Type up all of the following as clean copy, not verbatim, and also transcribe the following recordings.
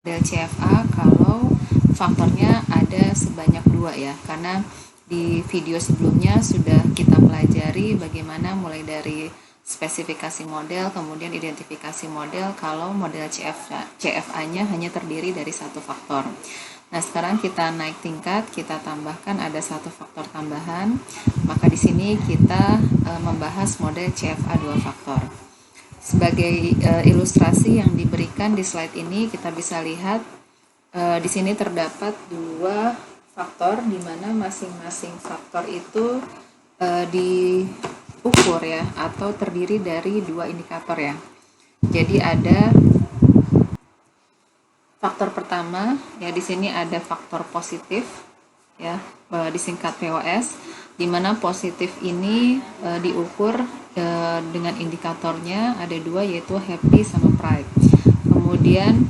model CFA kalau faktornya ada sebanyak 2 ya, karena di video sebelumnya sudah kita pelajari bagaimana mulai dari spesifikasi model, kemudian identifikasi model kalau model CFA-nya hanya terdiri dari satu faktor. Nah, sekarang kita naik tingkat, kita tambahkan ada satu faktor tambahan, maka di sini kita membahas model CFA 2 faktor. Sebagai ilustrasi yang diberikan di slide ini, kita bisa lihat di sini terdapat 2 faktor, di mana masing-masing faktor itu diukur ya, atau terdiri dari 2 indikator ya. Jadi ada faktor pertama ya, di sini ada faktor positif ya, disingkat POS, di mana positif ini diukur dengan indikatornya ada 2, yaitu happy sama pride. Kemudian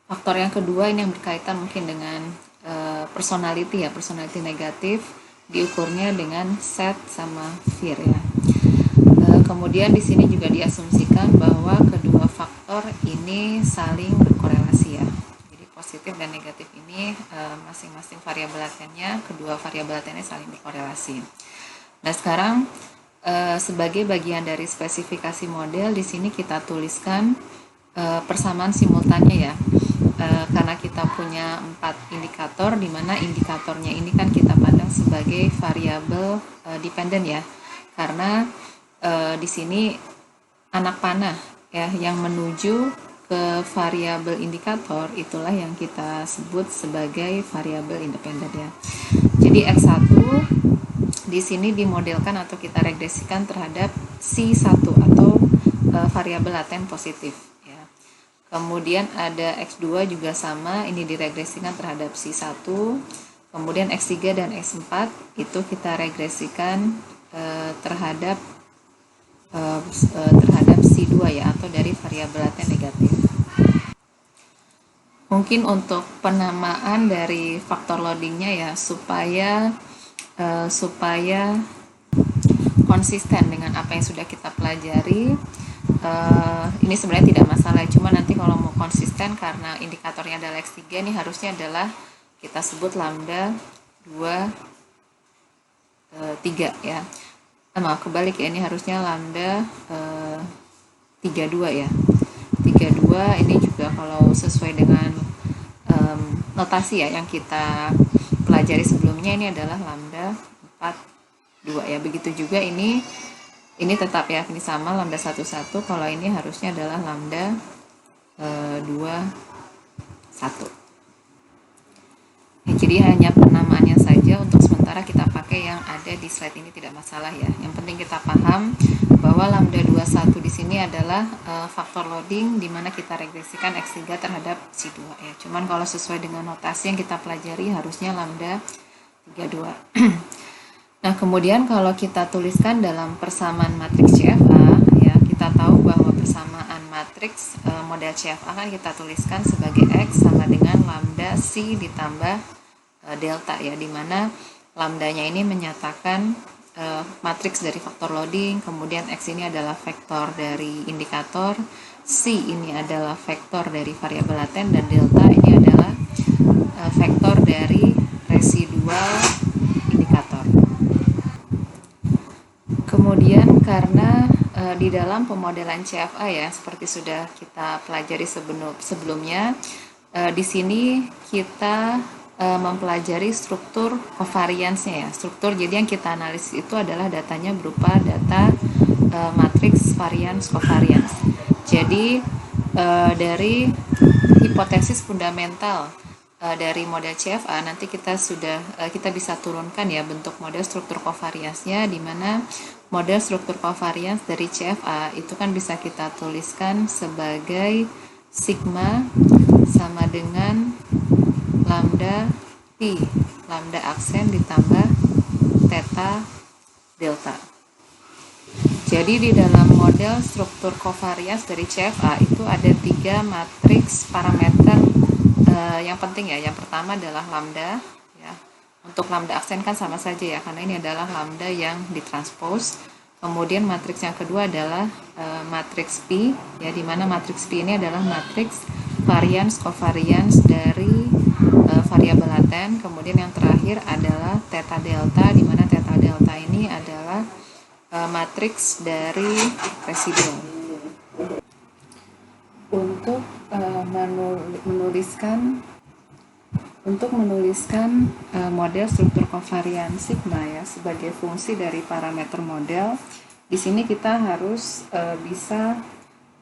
faktor yang kedua ini yang berkaitan mungkin dengan personality ya, personality negatif, diukurnya dengan sad sama fear ya. Kemudian di sini juga diasumsikan bahwa kedua faktor ini saling berkorelasi ya. Jadi positif dan negatif ini masing-masing variabel latennya, kedua variabel latennya saling berkorelasi. Nah, sekarang sebagai bagian dari spesifikasi model, di sini kita tuliskan persamaan simultannya ya. Karena kita punya 4 indikator, di mana indikatornya ini kan kita pandang sebagai variabel dependen ya. Karena di sini anak panah ya yang menuju ke variabel indikator itulah yang kita sebut sebagai variabel independen ya. Jadi X1 di sini dimodelkan atau kita regresikan terhadap C1 atau variabel laten positif ya. Kemudian ada X2 juga sama, ini diregresikan terhadap C1. Kemudian X3 dan X4 itu kita regresikan terhadap C2 ya, atau dari variabel laten negatif. Mungkin untuk penamaan dari faktor loadingnya ya, supaya konsisten dengan apa yang sudah kita pelajari. Ini sebenarnya tidak masalah, cuma nanti kalau mau konsisten karena indikatornya adalah X3, ini harusnya adalah kita sebut lambda 2 3 ya. Maaf, kebalik ya, ini harusnya lambda 32 ya. 32 ini juga kalau sesuai dengan notasi ya yang kita pelajari sebelumnya, ini adalah lambda 42 ya. Begitu juga ini tetap ya, ini sama lambda 11, kalau ini harusnya adalah lambda 21. Ya, jadi hanya penamaannya saja untuk sementara kita pakai yang ada di slide ini, tidak masalah ya. Yang penting kita paham bahwa lambda 21 di sini adalah faktor loading di mana kita regresikan X3 terhadap C2 ya. Cuman kalau sesuai dengan notasi yang kita pelajari harusnya lambda 32. Nah, kemudian kalau kita tuliskan dalam persamaan matriks CFA ya, kita tahu bahwa persamaan matriks model CFA kan kita tuliskan sebagai X sama dengan lambda C ditambah delta ya, dimana lambdanya ini menyatakan matriks dari faktor loading, kemudian X ini adalah vektor dari indikator, C ini adalah vektor dari variabel laten, dan delta ini adalah vektor dari residual indikator. Kemudian karena di dalam pemodelan CFA ya, seperti sudah kita pelajari sebelumnya, di sini kita mempelajari struktur covariance-nya ya. Struktur, jadi yang kita analisis itu adalah datanya berupa data matriks variance covariance. Jadi dari hipotesis fundamental dari model CFA nanti kita bisa turunkan ya bentuk model struktur covariance-nya, di mana model struktur covariance dari CFA itu kan bisa kita tuliskan sebagai sigma sama dengan lambda T, lambda aksen ditambah theta delta. Jadi di dalam model struktur covariance dari CFA itu ada 3 matriks parameter yang penting ya. Yang pertama adalah lambda ya. Untuk lambda aksen kan sama saja ya, karena ini adalah lambda yang ditranspose. Kemudian matriks yang kedua adalah matriks P, ya, di mana matriks P ini adalah matriks varians covarians dari variabel laten. Kemudian yang terakhir adalah theta delta, di mana theta delta ini adalah matriks dari residual. Untuk menuliskan model struktur kovarian sigma, ya, sebagai fungsi dari parameter model, di sini kita harus bisa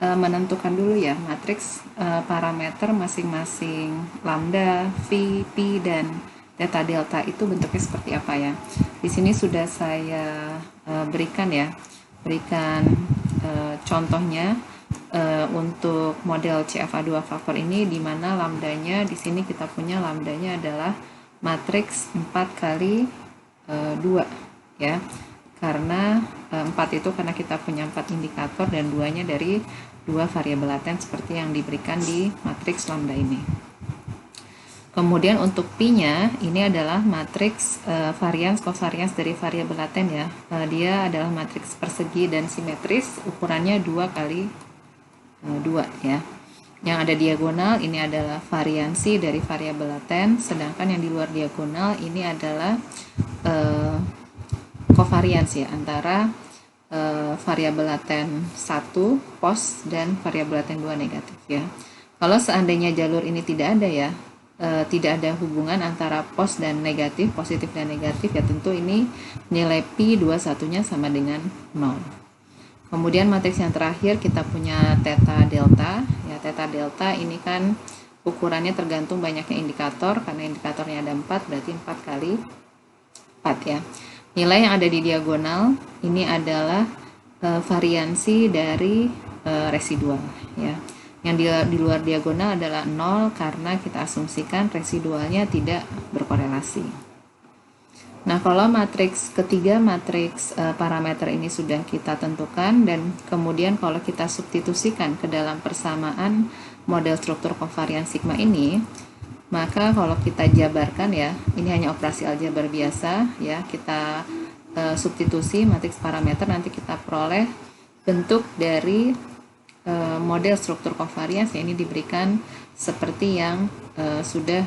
menentukan dulu, ya, matriks parameter masing-masing lambda, v, p, dan theta delta itu bentuknya seperti apa, ya. Di sini sudah saya berikan contohnya untuk model CFA2 faktor ini, di mana lambdanya di sini kita punya lambdanya adalah matriks 4 kali 2, ya. Karena 4 itu karena kita punya 4 indikator dan 2-nya dari 2 variabel laten seperti yang diberikan di matriks lambda ini. Kemudian untuk P-nya ini adalah matriks varians covarians dari variabel laten, ya. Dia adalah matriks persegi dan simetris, ukurannya 2 kali 2, ya. Yang ada diagonal ini adalah variansi dari variabel laten, sedangkan yang di luar diagonal ini adalah covariance, ya, antara variabel laten 1 pos dan variabel laten 2 negatif, ya. Kalau seandainya jalur ini tidak ada, ya, tidak ada hubungan antara pos dan negatif, positif dan negatif, ya, tentu ini nilai P21-nya sama dengan 0. Kemudian matriks yang terakhir kita punya theta delta, ya. Theta delta ini kan ukurannya tergantung banyaknya indikator, karena indikatornya ada 4, berarti 4 kali 4, ya. Nilai yang ada di diagonal ini adalah variansi dari residual, ya. Yang di luar diagonal adalah 0 karena kita asumsikan residualnya tidak berkorelasi. Nah, kalau matriks ketiga, matriks parameter ini sudah kita tentukan, dan kemudian kalau kita substitusikan ke dalam persamaan model struktur kovarian sigma ini, maka kalau kita jabarkan, ya, ini hanya operasi aljabar biasa, ya, kita substitusi matriks parameter, nanti kita peroleh bentuk dari model struktur kovarians, ya, ini diberikan seperti yang sudah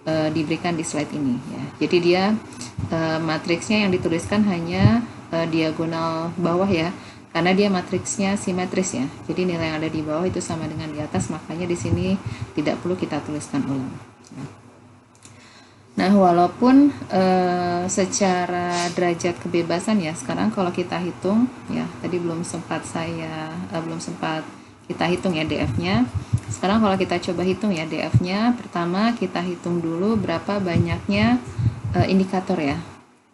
diberikan di slide ini, ya. Jadi dia matriksnya yang dituliskan hanya diagonal bawah, ya, karena dia matriksnya simetris, ya. Jadi nilai yang ada di bawah itu sama dengan di atas, makanya di sini tidak perlu kita tuliskan ulang. Nah, walaupun secara derajat kebebasan, ya, sekarang kalau kita hitung, ya, tadi belum sempat kita hitung, ya, DF-nya. Sekarang kalau kita coba hitung, ya, DF-nya, pertama kita hitung dulu berapa banyaknya indikator, ya,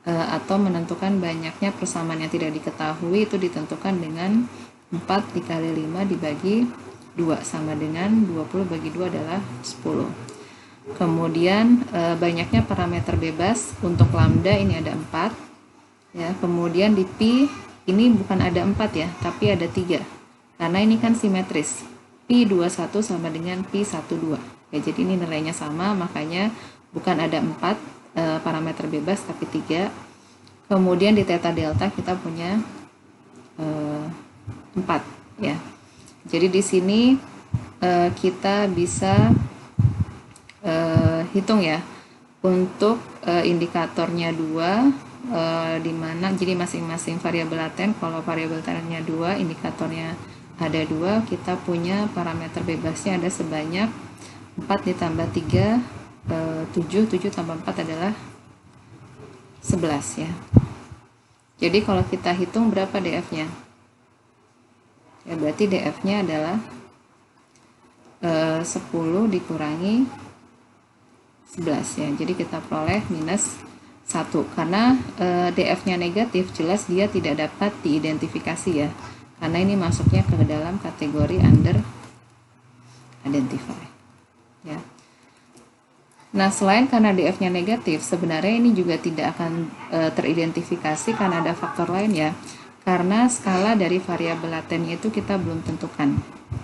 atau menentukan banyaknya persamaan yang tidak diketahui, itu ditentukan dengan 4 dikali 5 dibagi 2 sama dengan 20 bagi 2 adalah 10. Kemudian banyaknya parameter bebas untuk lambda ini ada 4, ya. Kemudian di P ini bukan ada 4, ya, tapi ada 3 karena ini kan simetris, P21 sama dengan P12, ya. Jadi ini nilainya sama, makanya bukan ada 4 parameter bebas tapi 3. Kemudian di theta delta kita punya 4, ya. Jadi di sini kita bisa hitung, ya, untuk indikatornya 2, di mana jadi masing-masing variabel laten, kalau variabel latennya 2, indikatornya ada 2, kita punya parameter bebasnya ada sebanyak 4 ditambah 3, 7 tambah 4 adalah 11, ya. Jadi kalau kita hitung berapa DF-nya, ya, berarti DF-nya adalah 10 dikurangi 11, ya. Jadi kita peroleh minus 1 karena DF-nya negatif, jelas dia tidak dapat diidentifikasi, ya, karena ini masuknya ke dalam kategori under identify, ya. Nah, selain karena DF-nya negatif, sebenarnya ini juga tidak akan teridentifikasi karena ada faktor lain, ya, karena skala dari variabel latennya itu kita belum tentukan,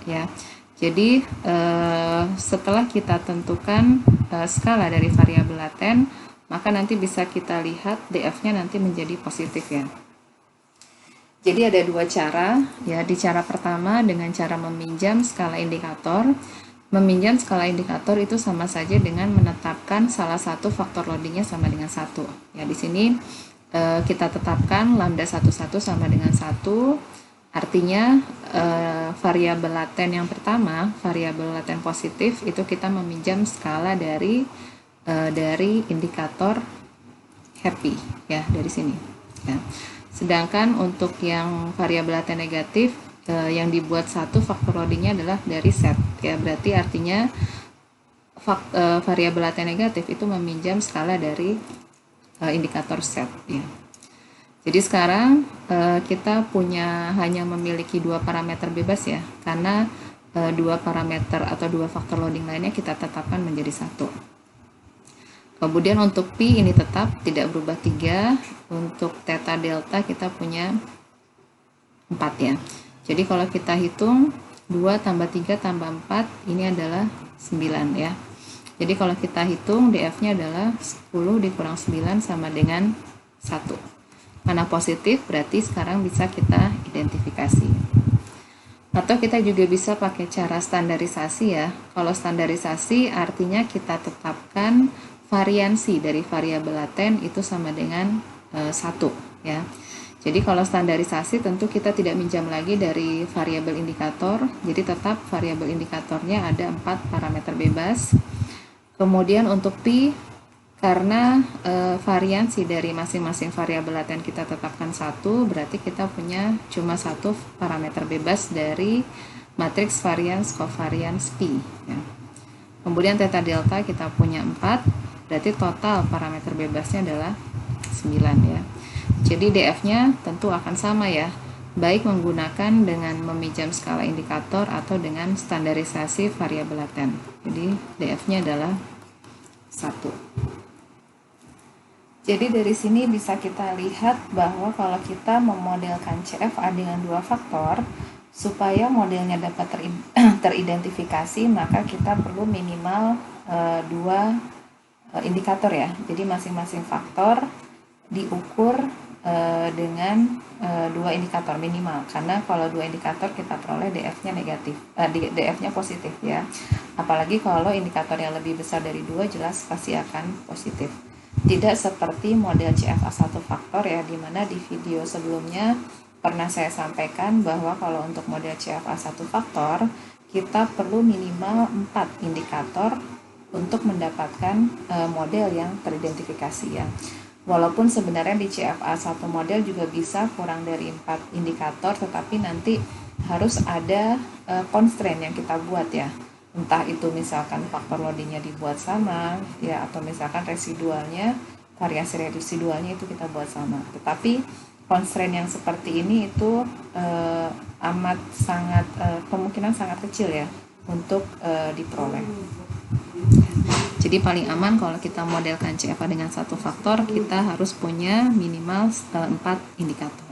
ya. Jadi setelah kita tentukan skala dari variabel laten, maka nanti bisa kita lihat DF-nya nanti menjadi positif, ya. Jadi ada dua cara ya. Di cara pertama dengan cara meminjam skala indikator. Meminjam skala indikator itu sama saja dengan menetapkan salah satu faktor loadingnya sama dengan 1. Ya, di sini kita tetapkan lambda 11 sama dengan 1. Artinya variabel laten yang pertama, variabel laten positif itu kita meminjam skala dari indikator happy ya, dari sini ya. Sedangkan untuk yang variabel laten negatif yang dibuat satu faktor loadingnya adalah dari set ya, berarti artinya variabel laten negatif itu meminjam skala dari indikator set ya. Jadi sekarang kita hanya memiliki dua parameter bebas ya, karena dua parameter atau dua faktor loading lainnya kita tetapkan menjadi satu. Kemudian untuk Pi ini tetap tidak berubah 3, untuk theta delta kita punya 4 ya. Jadi kalau kita hitung 2 tambah 3 tambah 4 ini adalah 9 ya. Jadi kalau kita hitung DF-nya adalah 10 dikurang 9 sama dengan 1. Mana positif berarti sekarang bisa kita identifikasi. Atau kita juga bisa pakai cara standarisasi ya. Kalau standarisasi artinya kita tetapkan variansi dari variabel laten itu sama dengan 1 ya. Jadi kalau standarisasi tentu kita tidak minjam lagi dari variabel indikator. Jadi tetap variabel indikatornya ada 4 parameter bebas. Kemudian untuk Pi, karena variansi dari masing-masing variabel laten kita tetapkan 1, berarti kita punya cuma 1 parameter bebas dari matriks varians covariance Pi ya. Kemudian theta delta kita punya 4, berarti total parameter bebasnya adalah 9 ya. Jadi DF-nya tentu akan sama ya, baik menggunakan dengan meminjam skala indikator atau dengan standarisasi variabel laten. Jadi DF-nya adalah 1. Jadi dari sini bisa kita lihat bahwa kalau kita memodelkan CFA dengan dua faktor, supaya modelnya dapat teridentifikasi, maka kita perlu minimal dua indikator ya. Jadi masing-masing faktor diukur dengan dua indikator minimal, karena kalau dua indikator kita peroleh DF-nya negatif, DF-nya positif ya. Apalagi kalau indikator yang lebih besar dari 2 jelas pasti akan positif. Tidak seperti model CFA satu faktor ya, dimana di video sebelumnya pernah saya sampaikan bahwa kalau untuk model CFA satu faktor kita perlu minimal 4 indikator untuk mendapatkan model yang teridentifikasi ya. Walaupun sebenarnya di CFA satu model juga bisa kurang dari 4 indikator, tetapi nanti harus ada constraint yang kita buat ya. Entah itu misalkan faktor loadingnya dibuat sama ya, atau misalkan residualnya, variasi residualnya itu kita buat sama. Tetapi constraint yang seperti ini itu amat sangat kemungkinan sangat kecil ya untuk diperoleh. Jadi paling aman kalau kita modelkan CFA dengan satu faktor, kita harus punya minimal 4 indikator.